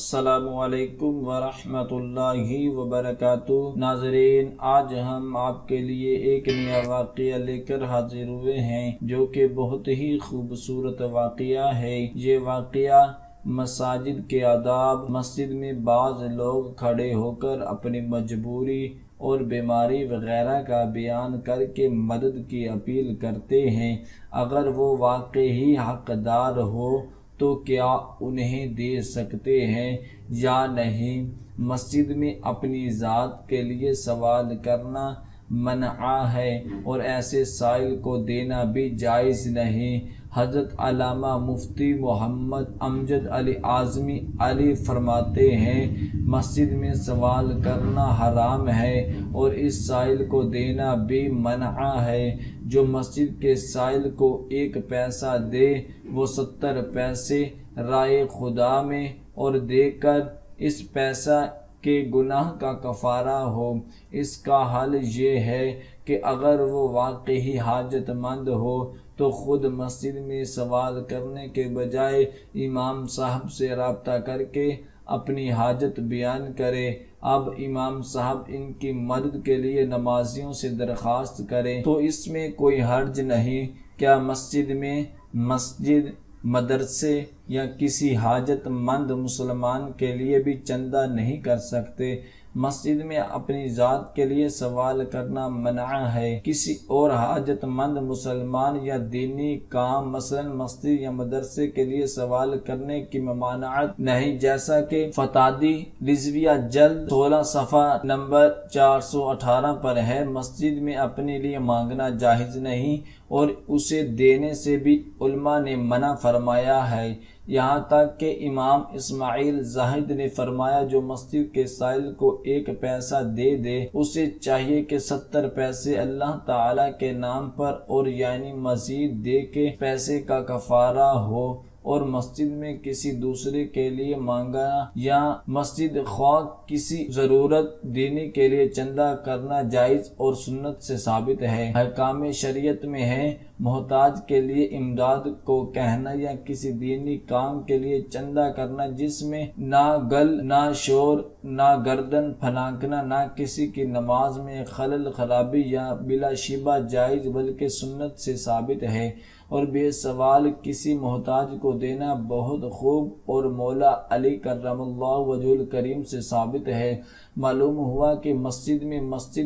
السلام علیکم ورحمۃ اللہ وبرکاتہ۔ ناظرین، آج ہم آپ کے لیے ایک نیا واقعہ لے کر حاضر ہوئے ہیں جو کہ بہت ہی خوبصورت واقعہ ہے۔ یہ واقعہ مساجد کے آداب۔ مسجد میں بعض لوگ کھڑے ہو کر اپنی مجبوری اور بیماری وغیرہ کا بیان کر کے مدد کی اپیل کرتے ہیں۔ اگر وہ واقعی حقدار ہو تو کیا انہیں دے سکتے ہیں یا نہیں؟ مسجد میں اپنی ذات کے لیے سوال کرنا منع ہے اور ایسے سائل کو دینا بھی جائز نہیں۔ حضرت علامہ مفتی محمد امجد علی اعظمی علی فرماتے ہیں، مسجد میں سوال کرنا حرام ہے اور اس سائل کو دینا بھی منع ہے۔ جو مسجد کے سائل کو 1 پیسہ دے وہ 70 پیسے رائے خدا میں اور دے کر اس پیسہ کے گناہ کا کفارہ ہو۔ اس کا حل یہ ہے کہ اگر وہ واقعی حاجت مند ہو تو خود مسجد میں سوال کرنے کے بجائے امام صاحب سے رابطہ کر کے اپنی حاجت بیان کرے۔ اب امام صاحب ان کی مدد کے لیے نمازیوں سے درخواست کریں تو اس میں کوئی حرج نہیں۔ کیا مسجد، مدرسے یا کسی حاجت مند مسلمان کے لیے بھی چندہ نہیں کر سکتے؟ مسجد میں اپنی ذات کے لیے سوال کرنا منع ہے۔ کسی اور حاجت مند مسلمان یا دینی کام مثلا مسجد یا مدرسے کے لیے سوال کرنے کی ممانعت نہیں، جیسا کہ فتادی رضویہ جلد 16 صفحہ نمبر 418 پر ہے۔ مسجد میں اپنے لیے مانگنا جائز نہیں اور اسے دینے سے بھی علماء نے منع فرمایا ہے۔ یہاں تک کہ امام اسماعیل زاہد نے فرمایا جو مسجد کے سائل کو 1 پیسہ دے اسے چاہیے کہ 70 پیسے اللہ تعالی کے نام پر اور یعنی مزید دے کے پیسے کا کفارہ ہو، اور مسجد میں کسی دوسرے کے لیے مانگنا یا مسجد خواہ کسی ضرورت دینے کے لیے چندہ کرنا جائز اور سنت سے ثابت ہے۔ احکام شریعت میں ہے محتاج کے لیے امداد کو کہنا یا کسی دینی کام کے لیے چندہ کرنا جس میں نہ گل، نہ شور، نہ گردن پھنانکنا، نہ کسی کی نماز میں خلل خرابی یا بلا شبہ جائز بلکہ سنت سے ثابت ہے، اور بے سوال کسی محتاج کو دینا بہت خوب اور مولا علی کرم اللہ وجہ الکریم سے ثابت ہے۔ معلوم ہوا کہ مسجد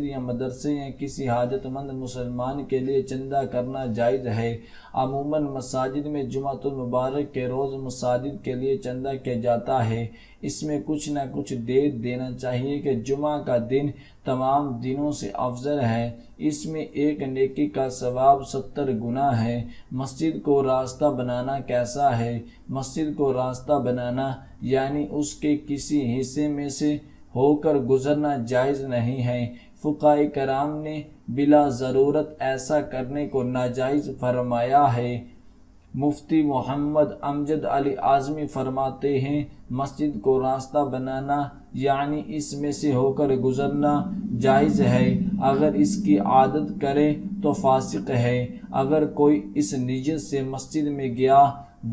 یا مدرسے یا کسی حاجت مند مسلمان کے لیے چندہ کرنا جائز ہے۔ عموماً مساجد میں جمعۃ المبارک کے روز مساجد کے لیے چندہ کیا جاتا ہے۔ اس میں کچھ نہ کچھ دے دینا چاہیے کہ جمعہ کا دن تمام دنوں سے افضل ہے۔ اس میں ایک نیکی کا ثواب 70 گنا ہے۔ مسجد کو راستہ بنانا کیسا ہے؟ مسجد کو راستہ بنانا یعنی اس کے کسی حصے میں سے ہو کر گزرنا جائز نہیں ہے۔ فقہاء کرام نے بلا ضرورت ایسا کرنے کو ناجائز فرمایا ہے۔ مفتی محمد امجد علی اعظمی فرماتے ہیں، مسجد کو راستہ بنانا یعنی اس میں سے ہو کر گزرنا جائز ہے۔ اگر اس کی عادت کرے تو فاسق ہے۔ اگر کوئی اس نیت سے مسجد میں گیا،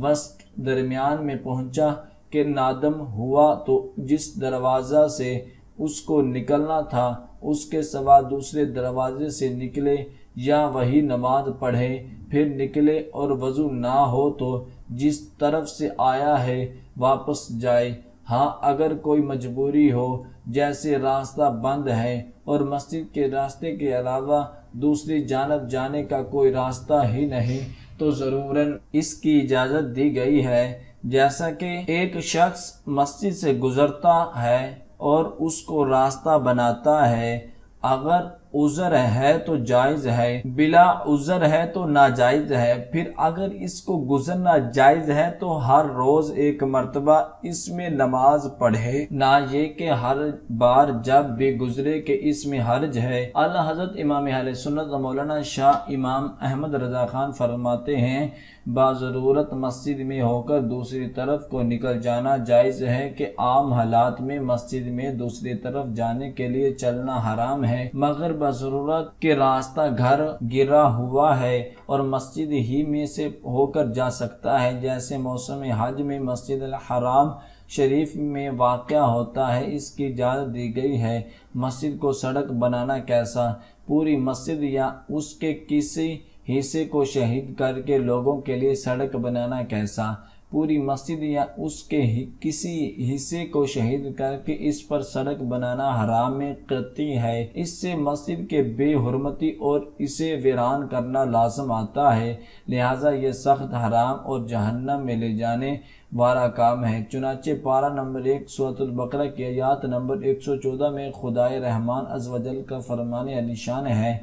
وسط درمیان میں پہنچا کہ نادم ہوا تو جس دروازہ سے اس کو نکلنا تھا اس کے سوا دوسرے دروازے سے نکلے یا وہی نماز پڑھے پھر نکلے، اور وضو نہ ہو تو جس طرف سے آیا ہے واپس جائے۔ ہاں، اگر کوئی مجبوری ہو جیسے راستہ بند ہے اور مسجد کے راستے کے علاوہ دوسری جانب جانے کا کوئی راستہ ہی نہیں تو ضروراً اس کی اجازت دی گئی ہے۔ جیسا کہ ایک شخص مسجد سے گزرتا ہے اور اس کو راستہ بناتا ہے، اگر عذر ہے تو جائز ہے، بلا عذر ہے تو ناجائز ہے۔ پھر اگر اس کو گزرنا جائز ہے تو ہر روز 1 مرتبہ اس میں نماز پڑھے، نہ یہ کہ ہر بار جب بھی گزرے کہ اس میں حرج ہے۔ اعلیٰ حضرت امام اہل سنت مولانا شاہ امام احمد رضا خان فرماتے ہیں، باضرورت مسجد میں ہو کر دوسری طرف کو نکل جانا جائز ہے کہ عام حالات میں مسجد میں دوسری طرف جانے کے لیے چلنا حرام ہے، مگر بضرورت کہ راستہ گھر گرا ہوا ہے اور مسجد ہی میں سے ہو کر جا سکتا ہے، جیسے موسم حج میں مسجد الحرام شریف میں واقع ہوتا ہے، اس کی اجازت دی گئی ہے۔ مسجد کو سڑک بنانا کیسا؟ پوری مسجد یا اس کے کسی حصے کو شہید کر کے لوگوں کے لیے سڑک بنانا کیسا؟ پوری مسجد یا اس کے کسی حصے کو شہید کر کے اس پر سڑک بنانا حرام قطعی ہے۔ اس سے مسجد کے بے حرمتی اور اسے ویران کرنا لازم آتا ہے، لہٰذا یہ سخت حرام اور جہنم میں لے جانے والا کام ہے۔ چنانچہ پارہ نمبر 1 سورۃ البقرہ کی آیات نمبر 114 میں خدائے رحمان عز و جل کا فرمان علی شان ہے۔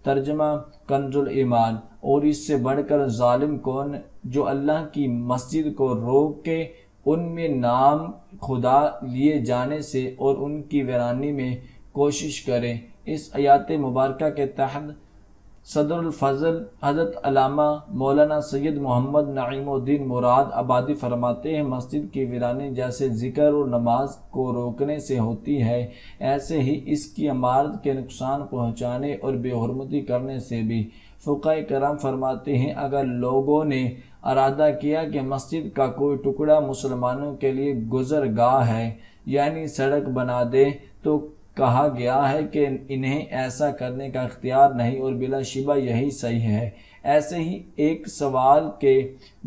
ترجمہ کنز الایمان: اور اس سے بڑھ کر ظالم کون جو اللہ کی مسجد کو روک کے ان میں نام خدا لیے جانے سے اور ان کی ویرانی میں کوشش کرے۔ اس آیات مبارکہ کے تحت صدر الفضل حضرت علامہ مولانا سید محمد نعیم الدین مراد آبادی فرماتے ہیں، مسجد کی ویرانی جیسے ذکر اور نماز کو روکنے سے ہوتی ہے، ایسے ہی اس کی عمارت کے نقصان پہنچانے اور بے حرمتی کرنے سے بھی۔ فقہائے کرام فرماتے ہیں، اگر لوگوں نے ارادہ کیا کہ مسجد کا کوئی ٹکڑا مسلمانوں کے لیے گزرگاہ ہے، یعنی سڑک بنا دے، تو کہا گیا ہے کہ انہیں ایسا کرنے کا اختیار نہیں، اور بلا شبہ یہی صحیح ہے۔ ایسے ہی ایک سوال کے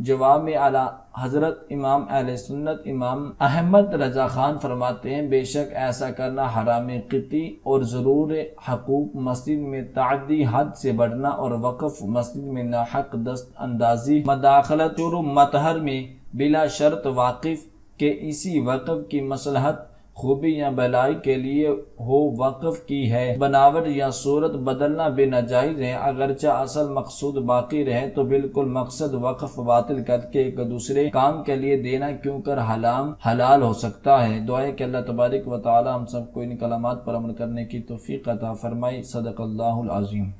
جواب میں اعلیٰ حضرت امام اہل سنت امام احمد رضا خان فرماتے ہیں، بے شک ایسا کرنا حرام قطعی اور ضرور حقوق مسجد میں تعدی، حد سے بڑھنا اور وقف مسجد میں ناحق دست اندازی، مداخلت و مطہر میں بلا شرط واقف کے اسی وقف کی مصلحت، خوبی یا بلائی کے لیے ہو وقف کی ہے، بناوٹ یا صورت بدلنا بے ناجائز ہے، اگرچہ اصل مقصود باقی رہے تو بالکل مقصد وقف باطل کر کے ایک دوسرے کام کے لیے دینا کیوں کر حلال ہو سکتا ہے۔ دعا ہے کہ اللہ تبارک و تعالی ہم سب کو ان کلمات پر عمل کرنے کی توفیق عطا فرمائے۔ صدق اللہ العظیم۔